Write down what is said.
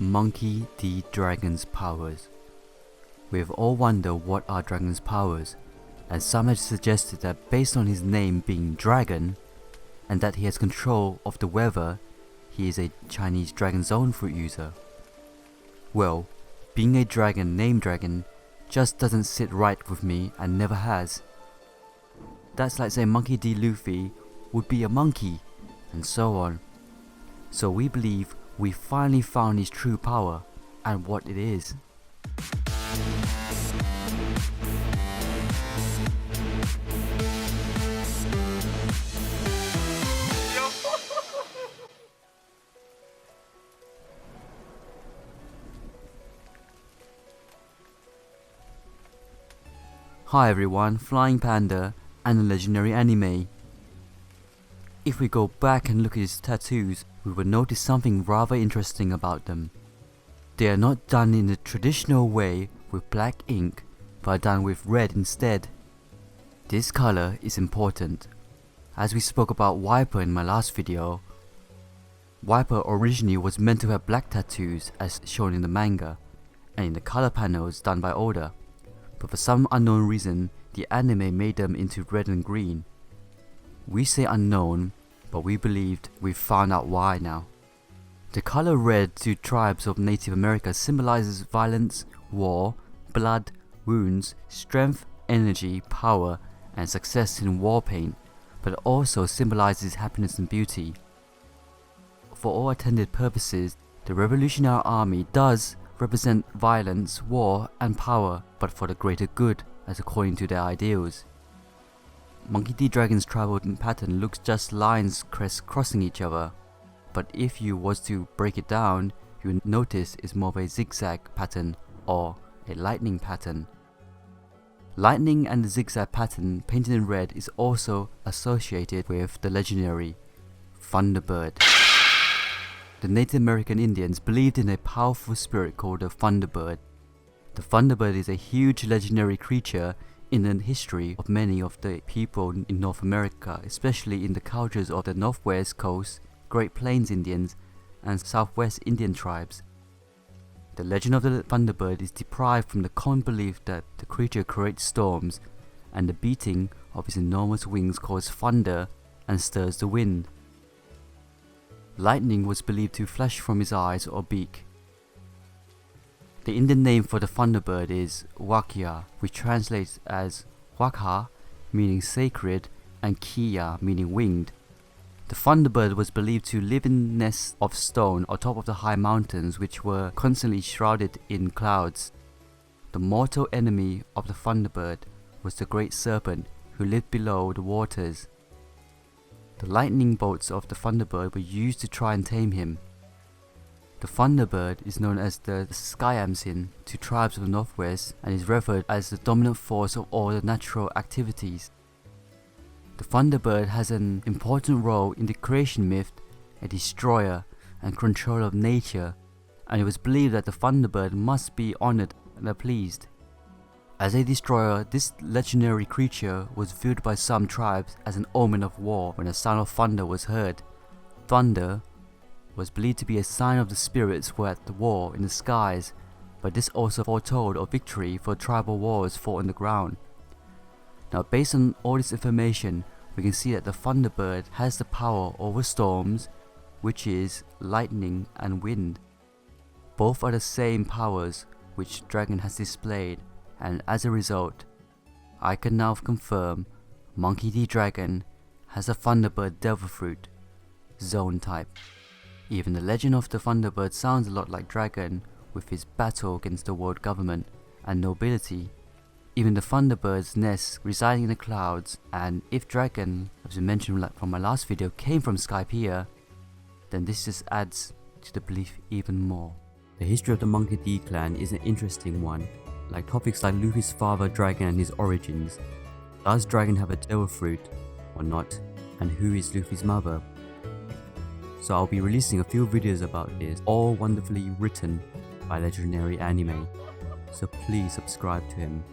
Monkey D. Dragon's powers. We have all wondered what are Dragon's powers, and some have suggested that based on his name being Dragon, and that he has control of the weather, he is a Chinese Dragon Zone fruit user. Well, being a dragon named Dragon just doesn't sit right with me and never has. That's like saying Monkey D. Luffy would be a monkey, and so on. So we believe we finally found his true power and what it is. Hi everyone, Flying Panda and a legendary anime. If we go back and look at his tattoos, we will notice something rather interesting about them. They are not done in the traditional way with black ink, but are done with red instead. This color is important. As we spoke about Viper in my last video, Viper originally was meant to have black tattoos as shown in the manga, and in the color panels done by Oda. But for some unknown reason, the anime made them into red and green. We say unknown, but we believed we've found out why now. The color red to tribes of Native America symbolizes violence, war, blood, wounds, strength, energy, power, and success in war paint, but also symbolizes happiness and beauty. For all intended purposes, the Revolutionary Army does represent violence, war, and power, but for the greater good, as according to their ideals. Monkey D. Dragon's tribal pattern looks just lines crisscrossing each other, but if you was to break it down, you would notice it's more of a zigzag pattern or a lightning pattern. Lightning and the zigzag pattern painted in red is also associated with the legendary Thunderbird. The Native American Indians believed in a powerful spirit called the Thunderbird. The Thunderbird is a huge legendary creature in the history of many of the people in North America, especially in the cultures of the Northwest Coast, Great Plains Indians, and Southwest Indian tribes. The legend of the Thunderbird is derived from the common belief that the creature creates storms, and the beating of his enormous wings causes thunder and stirs the wind. Lightning was believed to flash from his eyes or beak. The Indian name for the Thunderbird is Wakya, which translates as Wakha, meaning sacred, and Kiya, meaning winged. The Thunderbird was believed to live in nests of stone on top of the high mountains, which were constantly shrouded in clouds. The mortal enemy of the Thunderbird was the great serpent, who lived below the waters. The lightning bolts of the Thunderbird were used to try and tame him. The Thunderbird is known as the Skyamsin to tribes of the Northwest and is revered as the dominant force of all the natural activities. The Thunderbird has an important role in the creation myth, a destroyer and controller of nature, and it was believed that the Thunderbird must be honored and appeased. As a destroyer, this legendary creature was viewed by some tribes as an omen of war when a sound of thunder was heard. Thunder was believed to be a sign of the spirits were at the war in the skies, but this also foretold of victory for tribal wars fought on the ground. Now, based on all this information, we can see that the Thunderbird has the power over storms, which is lightning and wind. Both are the same powers which Dragon has displayed, and as a result, I can now confirm Monkey D. Dragon has a Thunderbird Devil Fruit Zone type. Even the legend of the Thunderbird sounds a lot like Dragon with his battle against the world government and nobility. Even the Thunderbird's nest residing in the clouds, and if Dragon, as we mentioned from my last video, came from Skypiea, then this just adds to the belief even more. The history of the Monkey D clan is an interesting one, like topics like Luffy's father Dragon and his origins. Does Dragon have a devil fruit or not, and who is Luffy's mother? So I'll be releasing a few videos about this, all wonderfully written by legendary anime, so please subscribe to him.